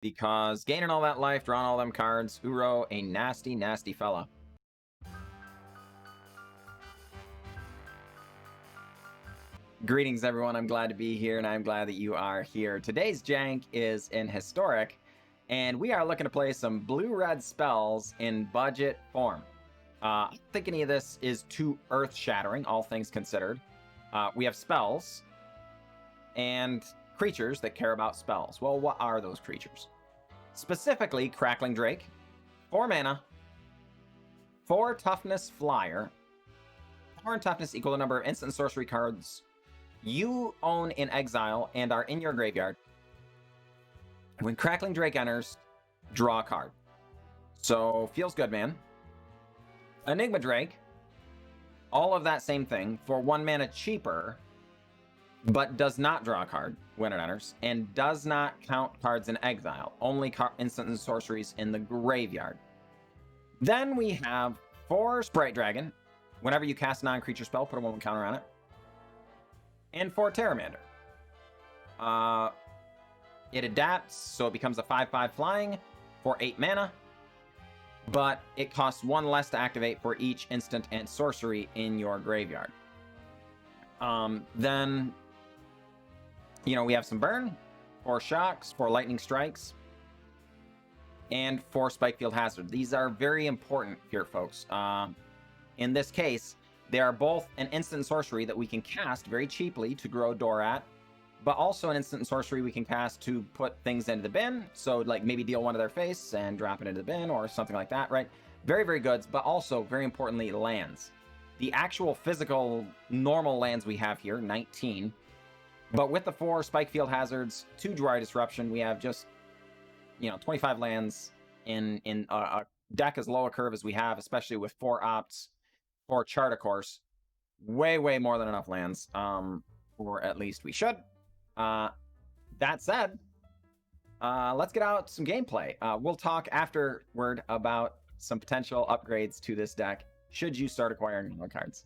because gaining all that life, drawing all them cards, Uro, a nasty, nasty fella. Greetings, everyone. I'm glad to be here, and I'm glad that you are here. Today's jank is in Historic, and we are looking to play some blue-red spells in budget form. I don't think any of this is too earth-shattering, all things considered. We have spells and creatures that care about spells. Well, what are those creatures? Specifically, Crackling Drake, 4 mana, 4 toughness flyer, 4 in toughness equal to the number of instant sorcery cards you own in exile and are in your graveyard. When Crackling Drake enters, draw a card. So, feels good, man. Enigma Drake, all of that same thing for 1 mana cheaper, but does not draw a card when it enters, and does not count cards in exile, only instant and sorceries in the graveyard. Then we have 4 Sprite Dragon. Whenever you cast a non-creature spell, put a 1 counter on it. And 4 Terramander. It adapts, so it becomes a 5/5 flying for 8 mana, but it costs 1 less to activate for each instant and sorcery in your graveyard. Then, you know, we have some burn, 4 shocks, 4 lightning strikes, and 4 Spikefield Hazard. These are very important here, folks. In this case, they are both an instant sorcery that we can cast very cheaply to grow Dorat, but also an instant sorcery we can cast to put things into the bin. So, like, maybe deal 1 to their face and drop it into the bin or something like that, right? Very, very good, but also, very importantly, lands. The actual physical normal lands we have here, 19. But with the 4 Spikefield Hazards, 2 Dry Disruption, we have just, 25 lands in a deck as low a curve as we have, especially with 4 opts, 4 chart, of course. Way, way more than enough lands, or at least we should. That said, let's get out some gameplay. We'll talk afterward about some potential upgrades to this deck should you start acquiring more cards.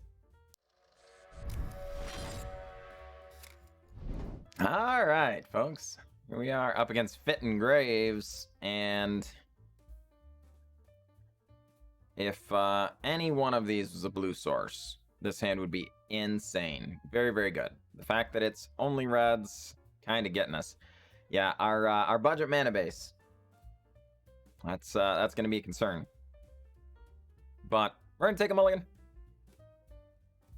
All right, folks. Here we are up against Fit and Graves, and if any one of these was a blue source, this hand would be insane. Very, very good. The fact that it's only reds, kind of getting us. Yeah, our budget mana base. That's going to be a concern. But we're going to take a mulligan.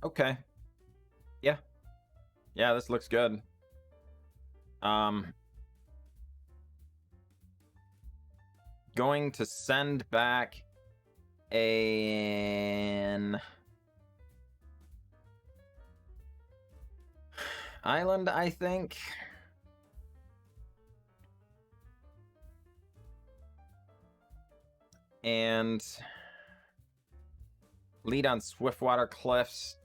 Okay. Yeah. Yeah, this looks good. Going to send back an island, I think. And lead on Swiftwater Cliffs.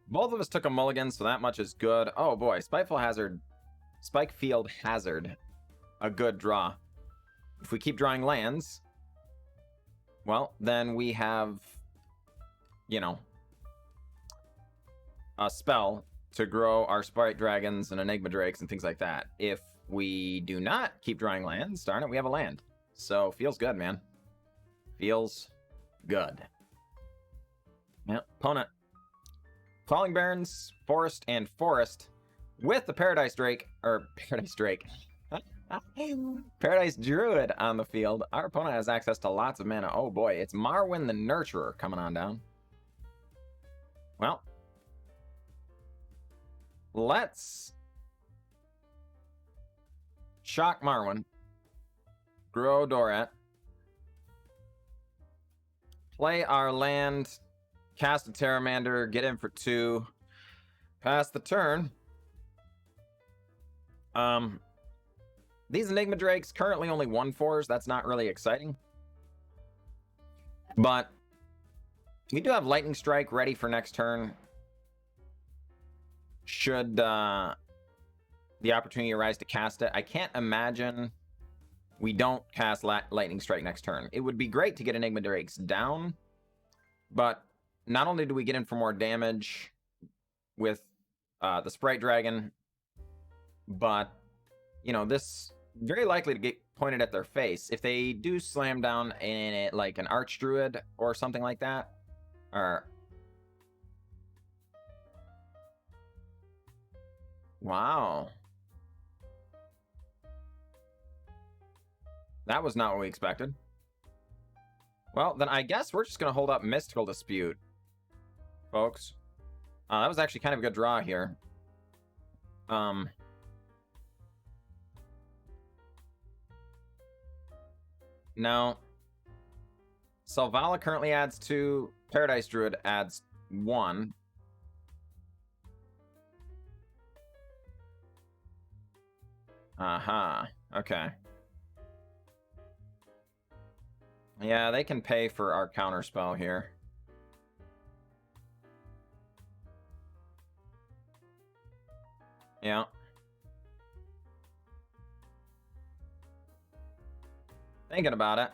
Both of us took a mulligan, so that much is good. Oh boy, Spikefield Hazard. A good draw. If we keep drawing lands, well, then we have, a spell to grow our Sprite Dragons and Enigma Drakes and things like that. If we do not keep drawing lands, darn it, we have a land. So, feels good, man. Feels good. Yeah, opponent. Falling Barrens, Forest, and Forest with the Paradise Drake. Paradise Druid on the field. Our opponent has access to lots of mana. Oh boy, it's Marwyn the Nurturer coming on down. Well, let's shock Marwyn, grow Dorat, play our land, cast a Terramander, get in for 2, pass the turn. These Enigma Drakes, currently only 1/4s. That's not really exciting. But we do have Lightning Strike ready for next turn. Should the opportunity arise to cast it. I can't imagine we don't cast Lightning Strike next turn. It would be great to get Enigma Drakes down. But not only do we get in for more damage with the Sprite Dragon, but, this very likely to get pointed at their face. If they do slam down in it like an Archdruid or something like that, or... Wow. That was not what we expected. Well, then I guess we're just going to hold up Mystical Dispute, folks. That was actually kind of a good draw here. No. Selvala currently adds 2. Paradise Druid adds 1. Okay. Yeah, they can pay for our counterspell here. Yeah. Thinking about it.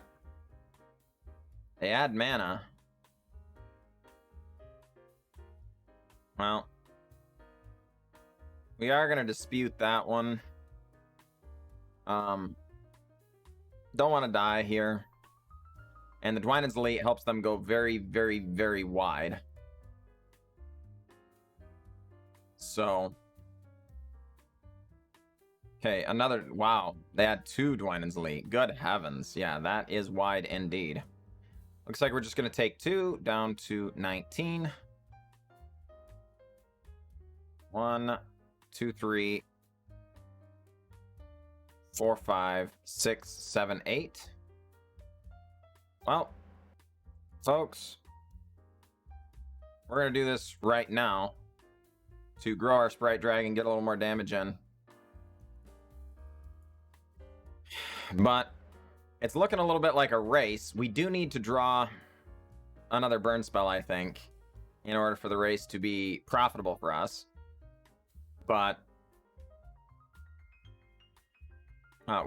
They add mana. Well. We are going to dispute that one. Don't want to die here. And the Dwynen's Elite helps them go very, very, very wide. So... Okay, another... Wow, they had 2 Dwynen's Elite. Good heavens. Yeah, that is wide indeed. Looks like we're just going to take 2 down to 19. 1, 2, 3, 4, 5, 6, 7, 8. Well, folks, we're going to do this right now to grow our Sprite Dragon, get a little more damage in. But it's looking a little bit like a race. We do need to draw another burn spell, I think, in order for the race to be profitable for us. But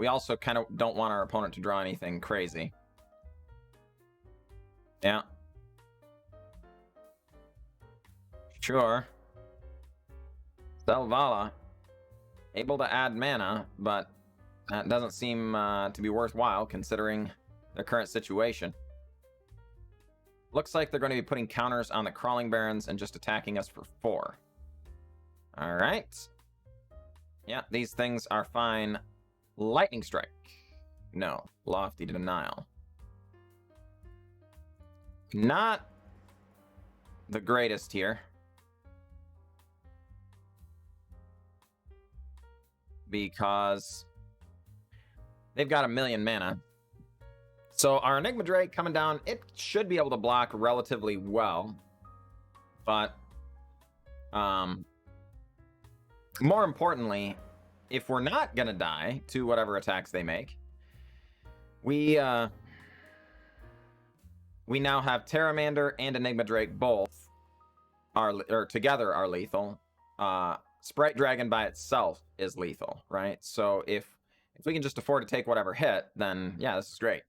we also kind of don't want our opponent to draw anything crazy. Yeah. Sure. Selvala. Able to add mana, but that doesn't seem to be worthwhile considering their current situation. Looks like they're going to be putting counters on the Crawling Barons and just attacking us for 4. Alright. Yeah, these things are fine. Lightning Strike. No. Lofty Denial. Not the greatest here. Because they've got 1,000,000 mana. So our Enigma Drake coming down, it should be able to block relatively well. But more importantly, if we're not going to die to whatever attacks they make, we now have Terramander and Enigma Drake both together are lethal. Sprite Dragon by itself is lethal, right? So if we can just afford to take whatever hit, then yeah, this is great.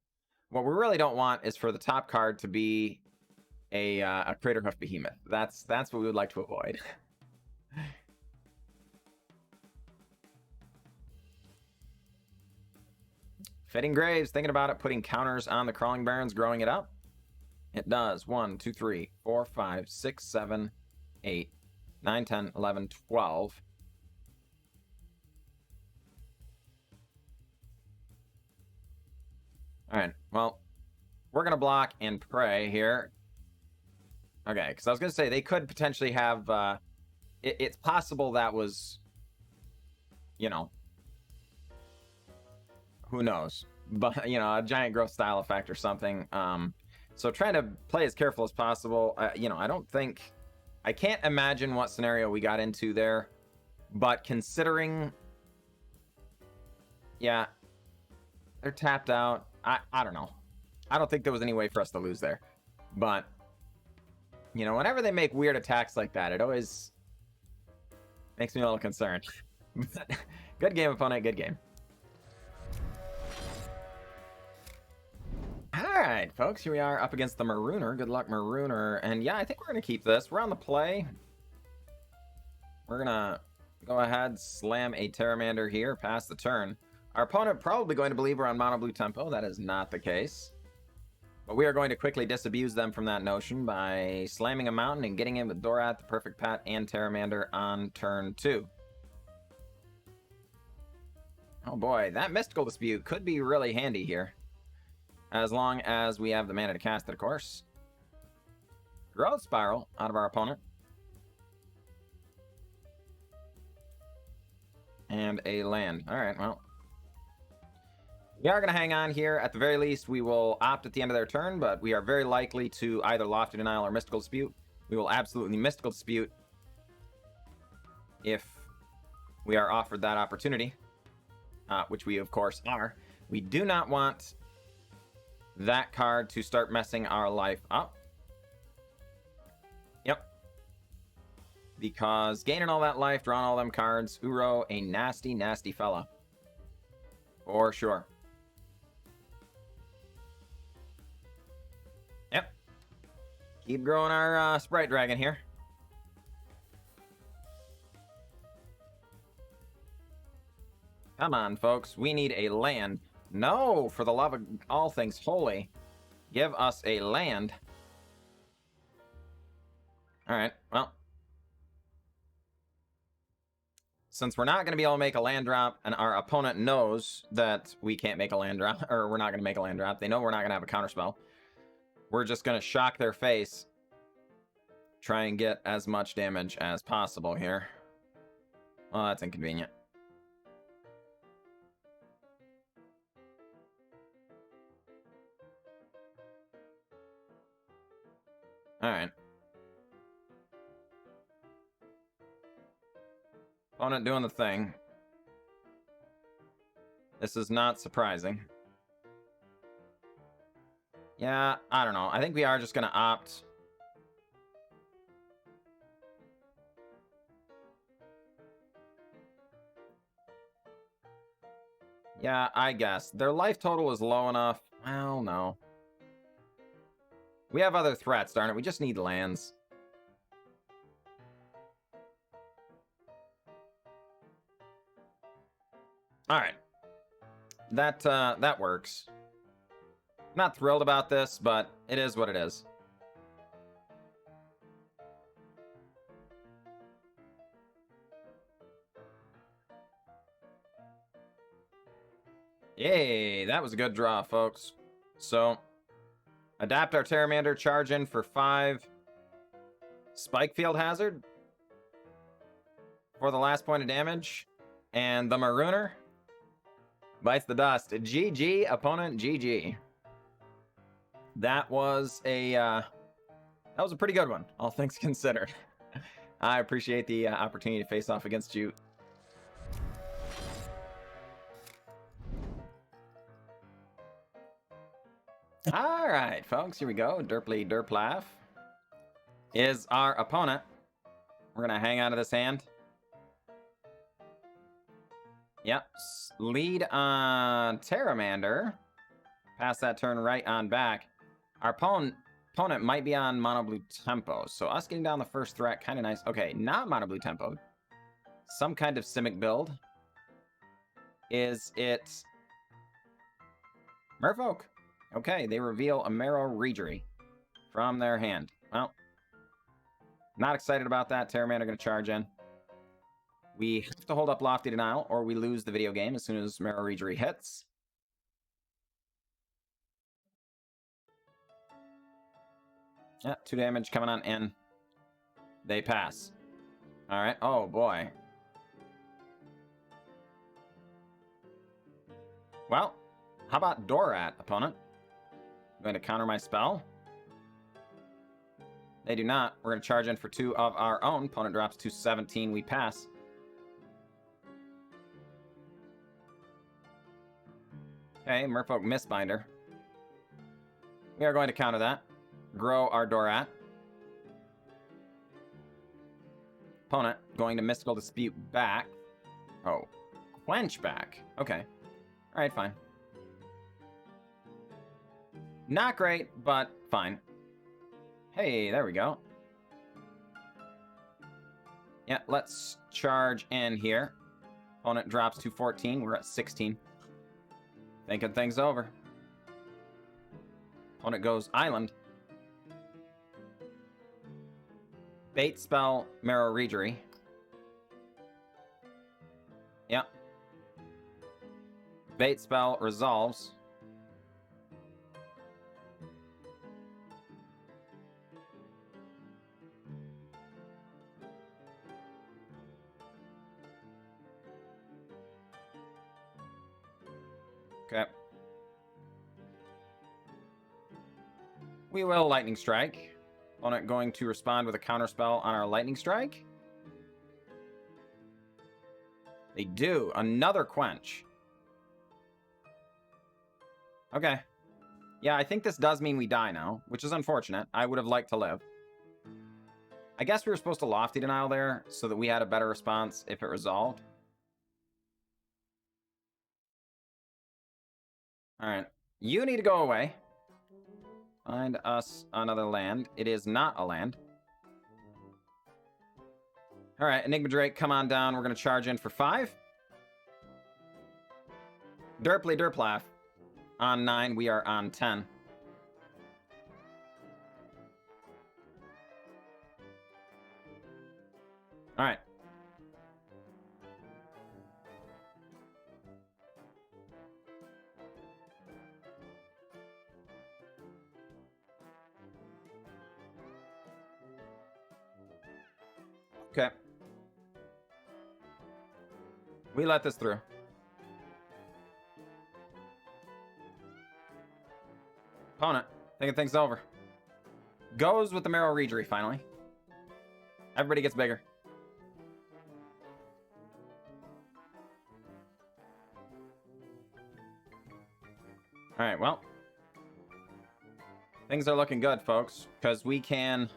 What we really don't want is for the top card to be a Craterhoof Behemoth. That's what we would like to avoid. Fitting Graves, thinking about it, putting counters on the Crawling Barons, growing it up. It does. 1, 2, 3, 4, 5, 6, 7, 8, 9, 10, 11, 12. Alright, well, we're going to block and pray here. Okay, because I was going to say, they could potentially have... it's possible that was... You know... Who knows? But, you know, a giant growth style effect or something. So trying to play as careful as possible. You know, I don't think... I can't imagine what scenario we got into there. But considering... Yeah. They're tapped out. I don't know. I don't think there was any way for us to lose there. But, you know, whenever they make weird attacks like that, it always makes me a little concerned. Good game, opponent. Good game. Alright, folks, here we are up against the Marooner. Good luck, Marooner. And yeah, I think we're going to keep this. We're on the play. We're going to go ahead, slam a Terramander here, pass the turn. Our opponent probably going to believe we're on mono blue tempo. That is not the case. But we are going to quickly disabuse them from that notion by slamming a mountain and getting in with Dorat, the Perfect Pet, and Pteramander on turn 2. Oh boy, that Mystical Dispute could be really handy here. As long as we have the mana to cast it, of course. Growth Spiral out of our opponent. And a land. Alright, well. We are going to hang on here. At the very least, we will opt at the end of their turn, but we are very likely to either Lofty Denial or Mystical Dispute. We will absolutely Mystical Dispute if we are offered that opportunity, which we, of course, are. We do not want that card to start messing our life up. Yep. Because gaining all that life, drawing all them cards, Uro, a nasty, nasty fella. For sure. Yep. Keep growing our Sprite Dragon here. Come on, folks. We need a land. No, for the love of all things holy. Give us a land. Alright, well. Since we're not going to be able to make a land drop, and our opponent knows that we can't make a land drop, or we're not going to make a land drop, they know we're not going to have a counterspell. We're just going to shock their face. Try and get as much damage as possible here. Well, that's inconvenient. Alright. Opponent doing the thing. This is not surprising. Yeah, I don't know. I think we are just going to opt. Yeah, I guess. Their life total is low enough. Well, no. We have other threats, darn it. We just need lands. Alright. That works. Not thrilled about this, but it is what it is. Yay, that was a good draw, folks. So, adapt our Pteramander, charge in for 5. Spike Field Hazard for the last point of damage. And the Marooner bites the dust. GG, opponent, GG. That was a pretty good one, all things considered. I appreciate the opportunity to face off against you. All right, folks, here we go. Derply Derplaff is our opponent. We're going to hang on to this hand. Yep. Lead on Pteramander. Pass that turn right on back. Our opponent might be on mono blue tempo. So us getting down the first threat, kind of nice. Okay, not mono blue tempo. Some kind of Simic build. Is it Merfolk? Okay, they reveal a Marrow Reejerey from their hand. Well, not excited about that. Pteramander going to charge in. We have to hold up Lofty Denial, or we lose the video game as soon as Marrow Reejerey hits. Yeah, 2 damage coming on in. They pass. All right. Oh, boy. Well, how about Dorat, opponent? Going to counter my spell. They do not. We're going to charge in for 2 of our own. Opponent drops to 17. We pass. Okay, Merfolk Mistbinder. We are going to counter that. Grow our Dorat. Opponent going to Mystical Dispute back. Oh, Quench back. Okay. All right, fine. Not great, but fine. Hey, there we go. Yeah, let's charge in here. Opponent drops to 14. We're at 16. Thinking things over. Opponent goes Island. Bait spell, Marrow Regery. Yep. Bait spell resolves. Okay. We will Lightning Strike. Opponent going to respond with a counterspell on our Lightning Strike. They do. Another Quench. Okay. Yeah, I think this does mean we die now, which is unfortunate. I would have liked to live. I guess we were supposed to Lofty Denial there so that we had a better response if it resolved. Alright. You need to go away. Find us another land. It is not a land. Alright, Enigma Drake, come on down. We're going to charge in for 5. Derply Derplaf. On 9, we are on 10. Alright. Okay. We let this through. Opponent, thinking things over. Goes with the Marrow Regery, finally. Everybody gets bigger. Alright, well. Things are looking good, folks. Because we can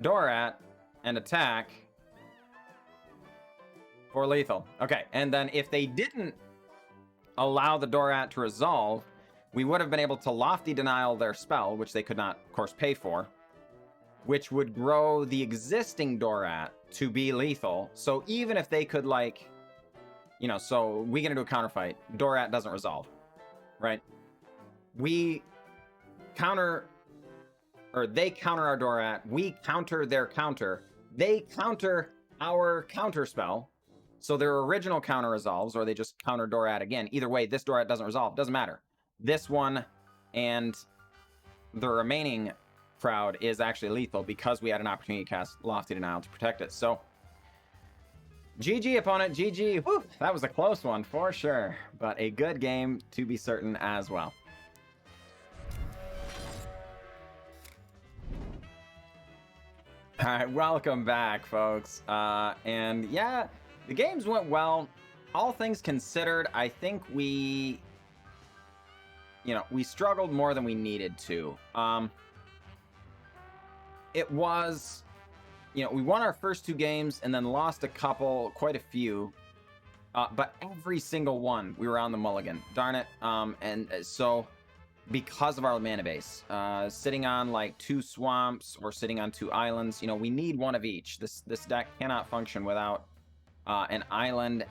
Dorat and attack for lethal. Okay, and then if they didn't allow the Dorat to resolve, we would have been able to Lofty Denial their spell, which they could not, of course, pay for, which would grow the existing Dorat to be lethal. So even if they could, like, you know, so we get into a counterfight, Dorat doesn't resolve, right? We counter, or they counter our Dorat, we counter their counter, they counter our counter spell, so their original counter resolves, or they just counter Dorat again. Either way, this Dorat doesn't resolve, doesn't matter. This one and the remaining crowd is actually lethal because we had an opportunity to cast Lofty Denial to protect it. So, GG, opponent, GG. Whew, that was a close one for sure, but a good game to be certain as well. All right, welcome back, folks. And yeah, the games went well. All things considered, I think we struggled more than we needed to. It was, we won our first 2 games and then lost a couple, quite a few. But every single one, we were on the mulligan. Darn it. And so, because of our mana base, sitting on like 2 swamps or sitting on 2 islands, we need one of each. This deck cannot function without an island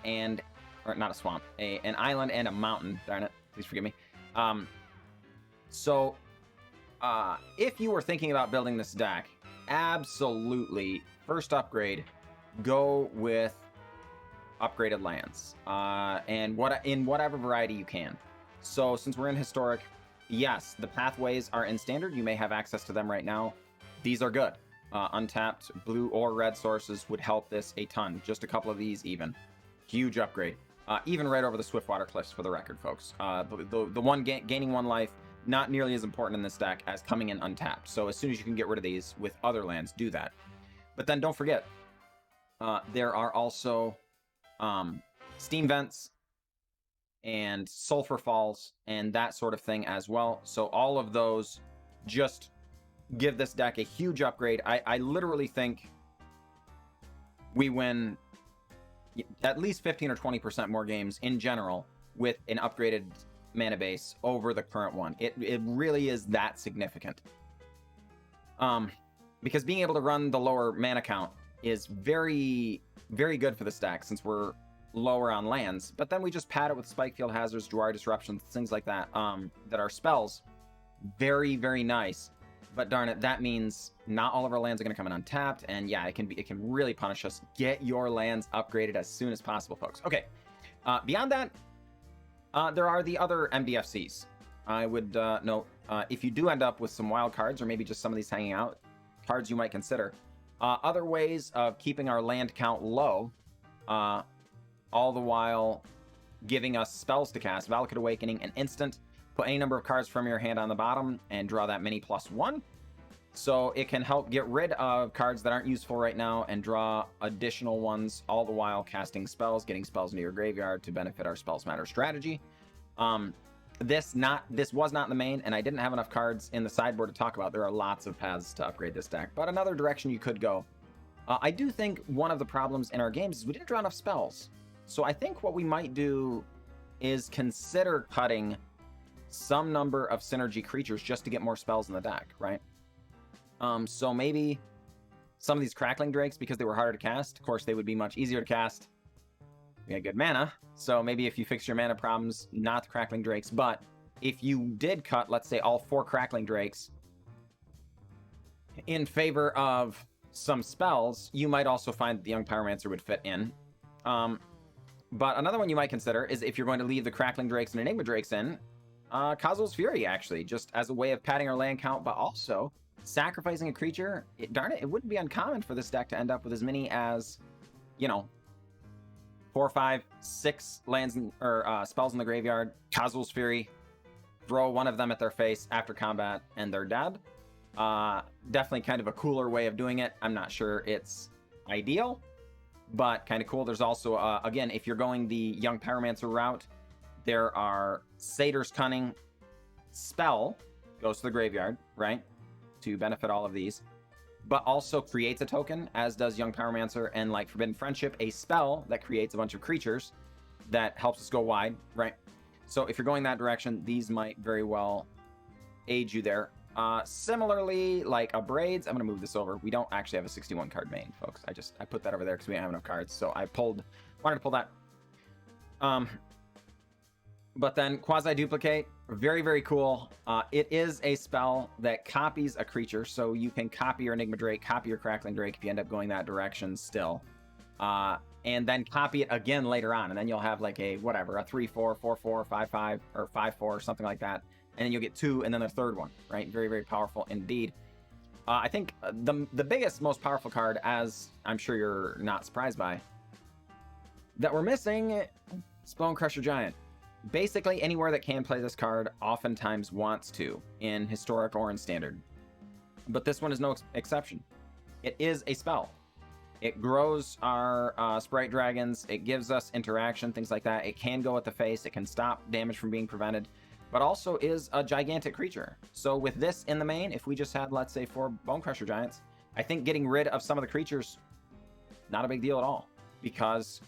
or not a swamp, an island and a mountain. Darn it. Please forgive me. So, if you were thinking about building this deck, absolutely, first upgrade, go with upgraded lands, and in whatever variety you can. So, since we're in Historic, yes, the pathways are in Standard. You may have access to them right now. These are good. Untapped blue or red sources would help this a ton. Just a couple of these even. Huge upgrade. Even right over the Swiftwater Cliffs, for the record, folks. The one gaining 1 life, not nearly as important in this deck as coming in untapped. So as soon as you can get rid of these with other lands, do that. But then don't forget, there are also Steam Vents and Sulfur Falls and that sort of thing as well. So all of those just give this deck a huge upgrade. I literally think we win at least 15 or 20% more games in general with an upgraded mana base over the current one. It really is that significant. Because being able to run the lower mana count is very, very good for this deck, since we're lower on lands, but then we just pad it with Spike Field Hazards, Dwar Disruptions, things like that, that are spells. Very, very nice. But darn it, that means not all of our lands are going to come in untapped, and yeah, it can really punish us. Get your lands upgraded as soon as possible, folks. Okay, beyond that, there are the other MDFCs. I would note, if you do end up with some wild cards, or maybe just some of these hanging out, cards you might consider. Other ways of keeping our land count low, all the while giving us spells to cast. Valakut Awakening, an instant. Put any number of cards from your hand on the bottom and draw that mini +1. So it can help get rid of cards that aren't useful right now and draw additional ones, all the while casting spells, getting spells into your graveyard to benefit our Spells Matter strategy. This was not in the main, and I didn't have enough cards in the sideboard to talk about. There are lots of paths to upgrade this deck, but another direction you could go. I do think one of the problems in our games is we didn't draw enough spells. So I think what we might do is consider cutting some number of synergy creatures just to get more spells in the deck, right? So maybe some of these Crackling Drakes, because they were harder to cast, of course, they would be much easier to cast. We had good mana, so maybe if you fix your mana problems, not the Crackling Drakes, but if you did cut, let's say, all 4 Crackling Drakes in favor of some spells, you might also find that the Young Pyromancer would fit in. But another one you might consider is if you're going to leave the Crackling Drakes and Enigma Drakes in, Kazu's Fury, actually, just as a way of padding our land count, but also sacrificing a creature. Darn it, it wouldn't be uncommon for this deck to end up with as many as, 4, 5, 6 lands or spells in the graveyard. Kazu's Fury, throw one of them at their face after combat, and they're dead. Definitely kind of a cooler way of doing it. I'm not sure it's ideal, but kind of cool. There's also, again, if you're going the Young Pyromancer route, there are Satyr's Cunning spell, goes to the graveyard, right? To benefit all of these. But also creates a token, as does Young Pyromancer, and like Forbidden Friendship, a spell that creates a bunch of creatures that helps us go wide, right? So if you're going that direction, these might very well aid you there. Similarly, like Abrades, I'm going to move this over. We don't actually have a 61 card main, folks. I put that over there because we don't have enough cards. So I wanted to pull that. But then Quasi-Duplicate, very, very cool. It is a spell that copies a creature, so you can copy your Enigma Drake, copy your Crackling Drake if you end up going that direction still. And then copy it again later on, and then you'll have like a 3/4, 4/4, 5/5, or 5/4, something like that. And then you'll get 2, and then a third one, right? Very, very powerful indeed. I think the biggest, most powerful card, as I'm sure you're not surprised by, that we're missing, is Bone Crusher Giant. Basically, anywhere that can play this card oftentimes wants to, in Historic or in Standard. But this one is no exception. It is a spell. It grows our Sprite Dragons, it gives us interaction, things like that. It can go at the face, it can stop damage from being prevented, but also is a gigantic creature. So with this in the main, if we just had, let's say, 4 Bone Crusher Giants, I think getting rid of some of the creatures, not a big deal at all, because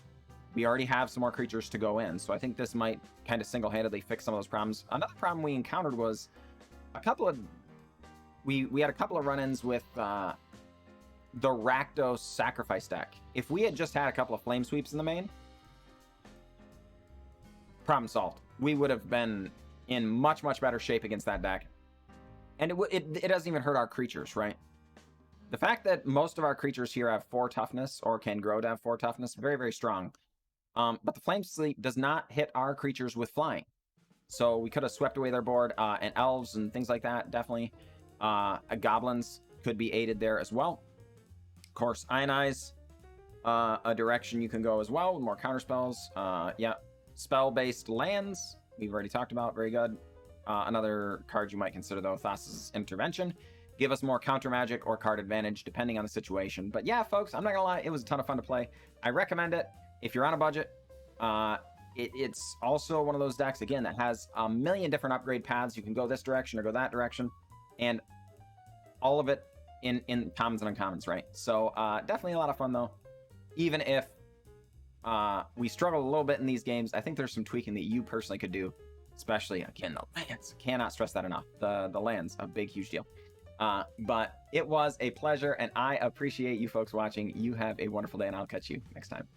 we already have some more creatures to go in. So I think this might kind of single-handedly fix some of those problems. Another problem we encountered was we had a couple of run-ins with the Rakdos Sacrifice deck. If we had just had a couple of Flame Sweeps in the main, problem solved. We would have been in much, much better shape against that deck. And it doesn't even hurt our creatures, right? The fact that most of our creatures here have 4 toughness, or can grow to have 4 toughness, very, very strong. But the Flame Sweep does not hit our creatures with flying. So we could have swept away their board, and elves and things like that, definitely. Goblins could be aided there as well. Of course, Ionize, a direction you can go as well with more counterspells. Yeah, spell-based lands, we've already talked about, very good. Another card you might consider, though, Thassa's Intervention. Give us more counter magic or card advantage, depending on the situation. But yeah, folks, I'm not gonna lie, it was a ton of fun to play. I recommend it if you're on a budget. It's also one of those decks, again, that has a million different upgrade paths. You can go this direction or go that direction, and all of it in commons and uncommons, right? So definitely a lot of fun, though. Even if we struggle a little bit in these games, I think there's some tweaking that you personally could do, especially, again, the lands. Cannot stress that enough. The lands, a big, huge deal. But it was a pleasure, and I appreciate you folks watching. You have a wonderful day, and I'll catch you next time.